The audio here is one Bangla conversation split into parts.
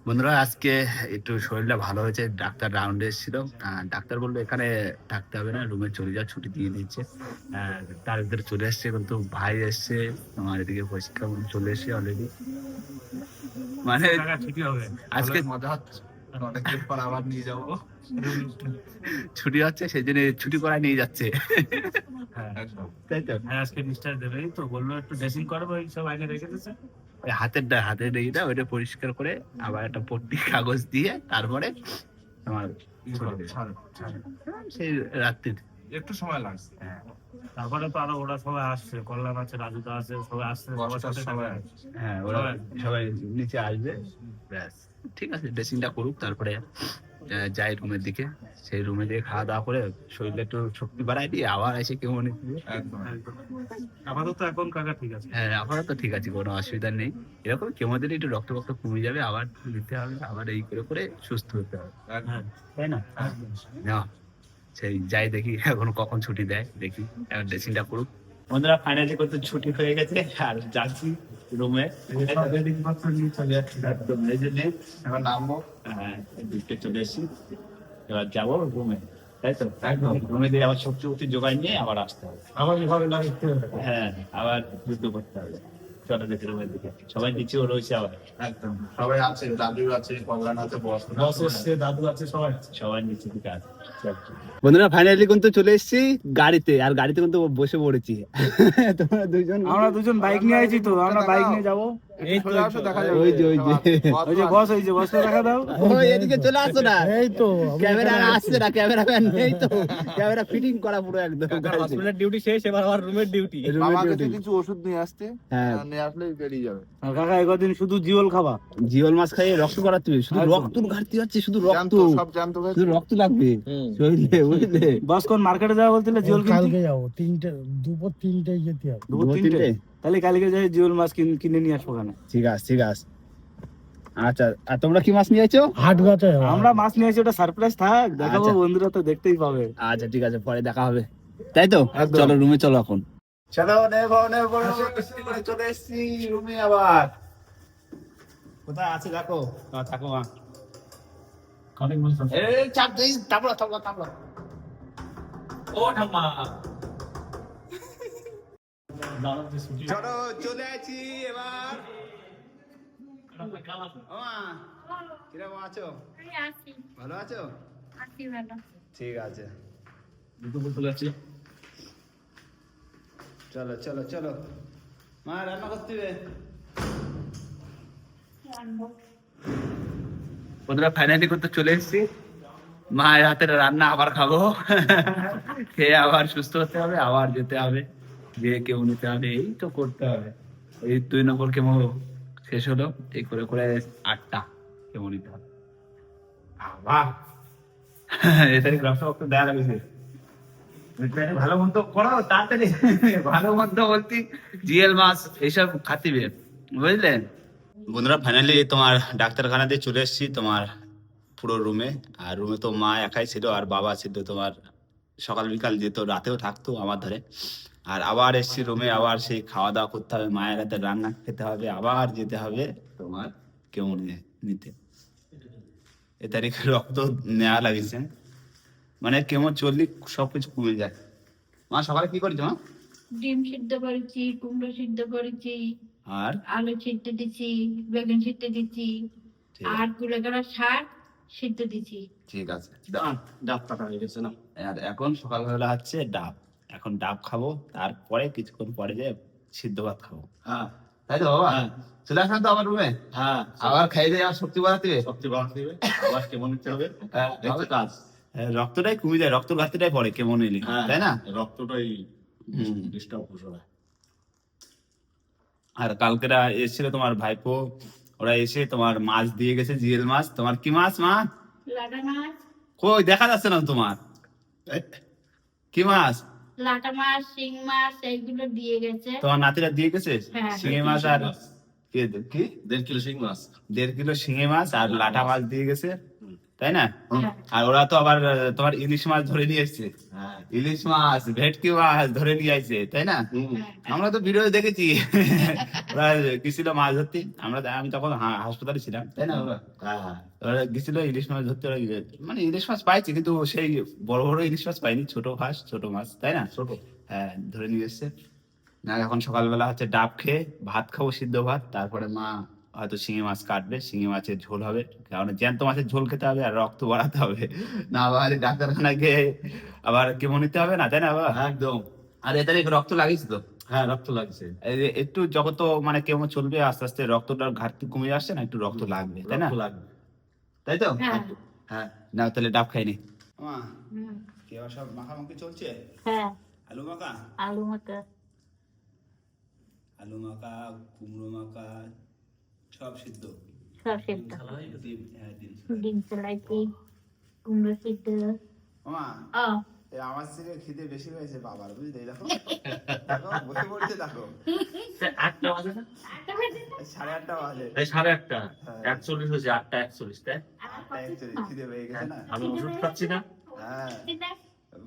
বন্ধুরা, আজকে একটু শরীরটা ভালো হয়েছে। ডাক্তার রাউন্ডে এসেছিল। ডাক্তার বললো এখানে থাকতে হবে না, রুমে চলে যা, ছুটি দিয়ে দিচ্ছে। তার ভিতরে চলে এসছে, কিন্তু ভাই এসছে আমার এদিকে পরিষ্কার চলে এসছে অলরেডি। মানে ছুটি হবে আজকে মজা হচ্ছে, অনেকদিন পর আবার নিয়ে যাবো। ছুটি হচ্ছে, সেই জন্য ছুটি করায় নিয়ে যাচ্ছে। হ্যাঁ একদম। তাই তো। হ্যাঁ আজকে ডিসচার্জ দেবে, এই তো বললো একটু ড্রেসিং করবো, এই সব আইনে রেখে দিয়েছে। ওই হাতের এইটা ওইটা পরিষ্কার করে আবার একটা পট্টি কাগজ দিয়ে তারপরে আমার সেই রাত্রি একটু সময় লাগছে। তারপরে তো আরো ওরা সবাই আসছে, কল্যাণ আছে, রাজুদা আছে, সবাই আসছে, সবার সাথে সবাই হ্যাঁ, ওরা সবাই নিচে আসবে। ব্যাস, ঠিক আছে, ড্রেসিংটা করুক, তারপরে যাই রুমের দিকে। সেই রুমে দিয়ে খাওয়া দাওয়া করে শরীরে একটু শক্তি বাড়াই দিয়ে আবার এসে কেমন একদম। আপাতত এখন কাকা ঠিক আছে। হ্যাঁ, আপাতত ঠিক আছে, কোনো অসুবিধা নেই। এরকম কেমন দিলে একটু রক্ত কমে যাবে, আবার দিতে হবে, আবার এই করে করে সুস্থ হতে হবে, তাই না? না, সেই যাই দেখি এখন কখন ছুটি দেয়, দেখি এখন ড্রেসিংটা করুক। বন্ধুরা, ফাইনালি করতে ছুটি হয়ে গেছে আর যাচ্ছি রুমে। এখন নামবো। হ্যাঁ, দিকটা চলে এসেছি, এবার যাবো রুমে, তাই তো। একদম রুমে দিয়ে আবার সবজি উঠি জোগাড় নিয়ে আবার আসতে হবে, আমার এভাবে লাগছে। হ্যাঁ আবার যুদ্ধ করতে হবে। চলো দেখি রুমের দিকে, সবাই নিচেও রয়েছে আবার। একদম সবাই আছে, দাদু আছে, কল্যাণ আছে, বস এসছে, দাদু আছে, সবাই আছে। সবাই নিচে দিকে আছে। বন্ধুরা, ফাইনালি কিন্তু চলে এসেছি গাড়িতে, আর গাড়িতে কিন্তু বসে পড়েছি। তোমরা দুজন, আমরা দুজন বাইক নিয়ে আইছি, তো আমরা বাইক নিয়ে যাবো। এই তো দেখা যাবে, ওই যে ওই যে বস, ওই যে বসটা দেখা দাও। ওই এদিকে চলে আসো না, এই তো ক্যামেরা আসছে না, ক্যামেরাম্যান নেই তো, ক্যামেরা ফিটিং করা পুরো একদম। হসপিটাল ডিউটি শেষ, এবার আমার রুমের ডিউটি। মামাকে কিছু ওষুধ নিয়ে আসতে, হ্যাঁ নিয়ে আসলেই বেরিয়ে যাবে। আর কাকা একদিন শুধু জিওল খাবা, জিওল মাছ খাইয়ে রক্ত করাতে হবে, শুধু রক্তর ঘাটতি হচ্ছে, শুধু রক্ত, জানতো, সব জানতো ভাই। শুধু রক্ত লাগবে শরীরে, বুঝলে? বস কোন মার্কেটে যাওয়া বলছিলে? জিওল কিনতে কালকে যাবো, দুপুর 3টায় যেতে হবে। দুপুর 3টে, তাহলে কালকে যাই জিওল মাছ কিনে নিয়ে আসবো। কেন? ঠিক আছে, ঠিক আছে। আচ্ছা, আর তোমরা কি মাছ নিয়ে আইছো? হাট গাছে আমরা মাছ নিয়ে আসি, ওটা সারপ্রাইজ থাক, দেখাবো, আচ্ছা। বন্ধুরা তো দেখতেই পাবে। আচ্ছা ঠিক আছে, পরে দেখা হবে, তাই তো। একদম। চলো রুমে চলো এখন। চলো চলে এসছি রুমে আবার। কোথায় আছে দেখো, থাকো মা। চাপ দিই, তাবলা তাবলা তাবলা। ও ঠাম্মা, চলো চলে আছি এবার। ও মা, কিরকম আছো? ভালো আছো? ঠিক আছে, চলো চলো চলো, মা রান্না করতে হবে। বন্ধুরা, ফাইনালি করতে চলে এসেছি, মায়ের হাতের রান্না আবার খাবো। খেয়ে আবার সুস্থ হতে হবে, আবার যেতে হবে, গিয়ে কেউ নিতে হবে, এই তো করতে হবে। এই 2 নম্বর কেমো শেষ হলো, এই করে করে 8টা কেমো নিতে হবে। বাহ, এটাই ব্যবসা করতে দেয়া লাগছে। ভালো মন্দ করো তাড়াতাড়ি, ভালো মন্দ বলতে জিএল মাছ এইসব খাতিবে, বুঝলেন? বন্ধুরা, ফাইনালি তোমার ডাক্তারখানাতে চলে এসেছি, তোমার পুরো রুমে। আর রুমে তো মা একাই ছিল, আর বাবা ছিল তোমার, সকাল বিকাল যেত, রাতেও থাকতো আমার ধরে। আর আবার এসেছি রুমে, আবার সেই খাওয়া দাওয়া করতে হবে, মায়ের হাতে রান্না খেতে হবে, আবার যেতে হবে তোমার কেমন নিতে। এ তারিখে রক্ত নেওয়া লাগিয়েছে, মানে কেমন চললি সবকিছু কমে যায়। মা সকালে কি করেছো মা? ডিম সিদ্ধ করেছি, কুমড়ো সিদ্ধ করেছি, আর আলু সিদ্ধ দিছি, বেগুন সিদ্ধ দিছি, ঠিক আর কুলেখাড়া শাক সিদ্ধ দিছি। ঠিক আছে, ডাব কাটা হয়ে গেছে না। আর এখন সকালবেলা হচ্ছে ডাব, এখন ডাব খাবো, তারপরে কিছুক্ষণ পরে যে সিদ্ধ ভাত খাবো। হ্যাঁ, তাই তো বাবা। চলে আসবেন তো আমার রুমে। হ্যাঁ, আবার খাইয়ে দিয়ে শক্তি বাড়াতে হবে, শক্তি বাড়াতে হবে, আবার কেমন নিতে হবে, হবে কাজ। রক্তটাই কমে যায়, রক্ত ঘাটতিটাই পড়ে কেমন এলে, তাই না? রক্তটাই ডিস্টার্ব হয়। আর কালকেরা এসেছিল তোমার ভাইপো, ওরা এসে তোমার মাছ দিয়ে গেছে, জিএল মাছ। তোমার কি মাছ মা? লাটা মাছ, কই দেখা যাচ্ছে না তোমার, কি মাছ? লাটা মাছ, শিং মাছ এইগুলো দিয়ে গেছে। তোমার নাতিরা দিয়ে গেছে হ্যাঁ। শিঙে মাছ, আর কি 1.5 কিলো শিং মাছ, 1.5 কিলো শিঙে মাছ আর লাটা মাছ দিয়ে গেছে। তাই না? হ্যাঁ। আর ওরা তো আবার তোমার ইলিশ মাছ ধরে নিয়ে এসছে, ইলিশ মাছ ভেটকি মাছ ধরে নিয়ে আসছে, তাই না? আমরা তো ভিডিও দেখেছি ওরা গেছিল মাছ ধরতে, আমি তখন হাসপাতালে ছিলাম, তাই না? ওরা গেছিল ইলিশ মাছ ধরতে, ওরা মানে ইলিশ মাছ পাইছে কিন্তু সেই বড় বড় ইলিশ মাছ পাইনি, ছোট মাছ, তাই না? হ্যাঁ, ধরে নিয়ে এসছে। না এখন সকালবেলা হচ্ছে ডাব খেয়ে ভাত খাবো, সিদ্ধ ভাত, তারপরে মা হয়তো শিঙি মাছ কাটবে, শিঙি মাছের ঝোল হবে, কারণ জ্যান্ত মাছের ঝোল খেতে হবে আর রক্ত বাড়াতে হবে, না আবার ডাক্তারখানা গিয়ে আবার কেমো নিতে হবে না, তাই না বাবা? একদম। আর এদের রক্ত লাগিস তো? হ্যাঁ, রক্ত লাগছে। এই যে একটু যখন তো মানে কেমো চলবে, আস্তে আস্তে রক্তটার ঘাটতি কমে আসছে না, একটু রক্ত লাগবে, তাই না? রক্ত লাগবে। তাই তো? হ্যাঁ। হ্যাঁ, না তাহলে ডাব খাইনি। হুম। কি আবার সব মাখামাখি চলছে? হ্যাঁ, আলু মাখা, আলু মাখা, আলু মাখা, কুমড়ো মাখা, সব সিদ্ধ। সব সেদ্ধ, ডিম, হ্যাঁ, ডিম। ডিম চালাইছি, কুমড়ো সিদ্ধ। মামা, ও, আমার থেকে খিদে বেশি হয়েছে বাবার, বুঝলি? দেখো দেখো বসে পড়ছে, দেখো 8টা বাজে না? 8:30 বাজে। এই 8:30 হ্যাঁ। 41 হয়েছে, 8:41, তাই? 8:41 খিদে পেয়ে গেছে না? আমি ওষুধ খাচ্ছি না। হ্যাঁ,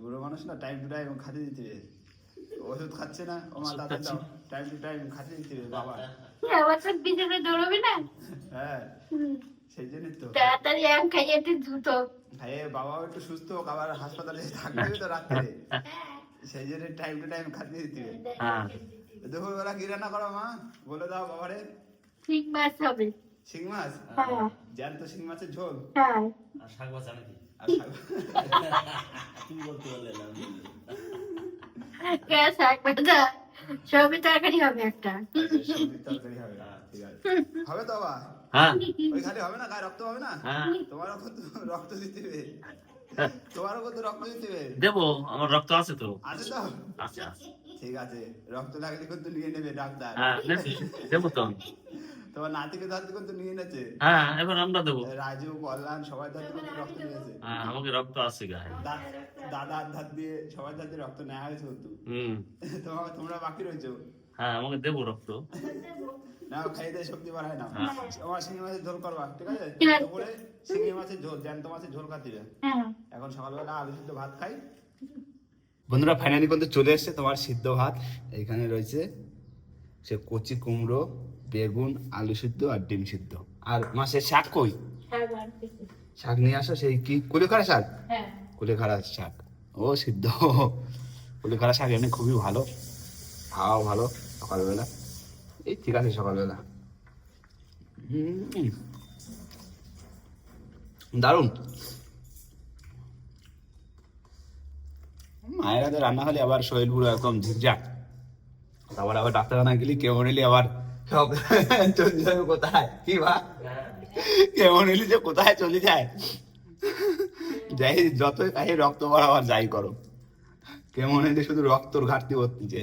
বুড়ো মানুষ না, টাইম টু টাইম খাতে দিতে হবে। ওষুধ খাচ্ছে না, ও মা তাড়াতাড়ি দাও, টাইম টু টাইম খাতে দিতে হবে বাবা। আবার সব বিছানা দৌড়বে না? হ্যাঁ, হুম, সেই জন্যই তো তাড়াতাড়ি আম খাইয়ে একটু দ্রুত। খাইয়ে বাবাও একটু সুস্থ হোক, আবার হাসপাতালে থাকবে তো রাত্রে, সেই জন্য টাইম টু টাইম খাতে দিতে হবে। হ্যাঁ। দুপুরবেলা কি রান্না করো মা, বলে দাও বাবারে? ঠিক মাছ হবে। শিং মাছ, হ্যাঁ, জ্যান্ত শিং মাছের ঝোল হ্যাঁ। আর শাক। শাক ভাজা, সবই তরকারি হবে একটা। সবজির তরকারি হবে, ঠিক আছে। হবে তো বাবা? হ্যাঁ, ওই খালি হবে না, গায়ে রক্ত হবে না? হ্যাঁ। তোমারও কত রক্ত দিতে হবে, তোমারও কত রক্ত দিতে হবে। দেবো, আমার রক্ত আছে তো। আছে তো? আছে, আছে। ঠিক আছে, রক্ত লাগলে কিন্তু নিয়ে নেবে ডাক্তার। হ্যাঁ, দেবো তো। তোমার নাতিকে ধার থেকে কিন্তু নিয়ে নেছে, হ্যাঁ, এবার আমরা দেবো। রাজু কল্যাণ সবাই ধার থেকে কিন্তু রক্ত নিয়েছে, হ্যাঁ, আমাকে রক্ত আছে গায়ে। দাদার ধার দিয়ে সবাই ধার দিয়ে রক্ত নেওয়া হয়েছে কিন্তু। হুম। তোমরা বাকি রয়েছো। হ্যাঁ, আমাকে দেবো রক্ত। না, খাইয়ে দিয়ে শক্তি বাড়ায় না। হ্যাঁ। তোমার শিঙি মাছের ঝোল করবা, ঠিক আছে? ঠিক আছে। দুপুরে শিঙি মাছের ঝোল, জ্যান্ত মাছের ঝোল খাতে হবে। হ্যাঁ। এখন সকালবেলা আলু সিদ্ধ ভাত খাই। বন্ধুরা ফাইনালি কিন্তু চলে এসছে তোমার সিদ্ধ ভাত, এইখানে রয়েছে সে কচি কুমড়ো, বেগুন, আলু সিদ্ধ আর ডিম সিদ্ধ। আর মাছের শাক কই? শাক বাড়তেছে। শাক নিয়ে আসো, সেই কি কুলেখাড়া শাক? হ্যাঁ। কুলেখাড়া শাক, ও সিদ্ধ। কুলেখাড়া শাক এমনি খুবই ভালো, খাওয়াও ভালো সকালবেলা। এই ঠিক আছে সকালবেলা, দারুণ। মায়ের হাতে রান্না হলে আবার শরীর পুরো একদম ঝিকঝাক, আবার ডাক্তারখানা গেলি কেমন এলি আবার সব চলে যাবে কোথায়, কি বা কেমন এলি যে কোথায় চলে যায়, যাই যতই খাই রক্ত বাড়াবার যাই করো, কেমন এলি শুধু রক্তর ঘাটতি ভর্তিছে।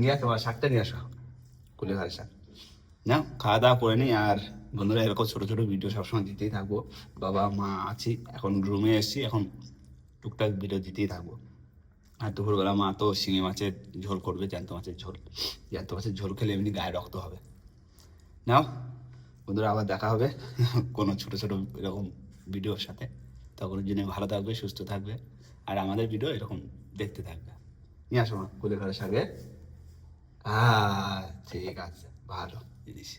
নিয়ে আসো শাকটা, নিয়ে আসো কুলেখাড়া শাক। না, খাওয়া দাওয়া করে নিই। আর বন্ধুরা এরকম ছোট ছোট ভিডিও সবসময় দিতেই থাকবো, বাবা মা আছি, এখন রুমে এসেছি, এখন টুকটাক ভিডিও দিতেই থাকবো। আর দুপুরবেলা মা তো শিঙি মাছের ঝোল করবে, জ্যান্ত মাছের ঝোল, জ্যান্ত মাছের ঝোল খেলে এমনি গায়ে রক্ত হবে। নাও বন্ধুরা, আবার দেখা হবে কোনো ছোট ছোট এরকম ভিডিওর সাথে, তখন জন্য ভালো থাকবে, সুস্থ থাকবে, আর আমাদের ভিডিও এরকম দেখতে থাকবে। নিয়ে আসো মা কুলেখাড়া শাকে। ঠিক আছে, ভালো জিনিস।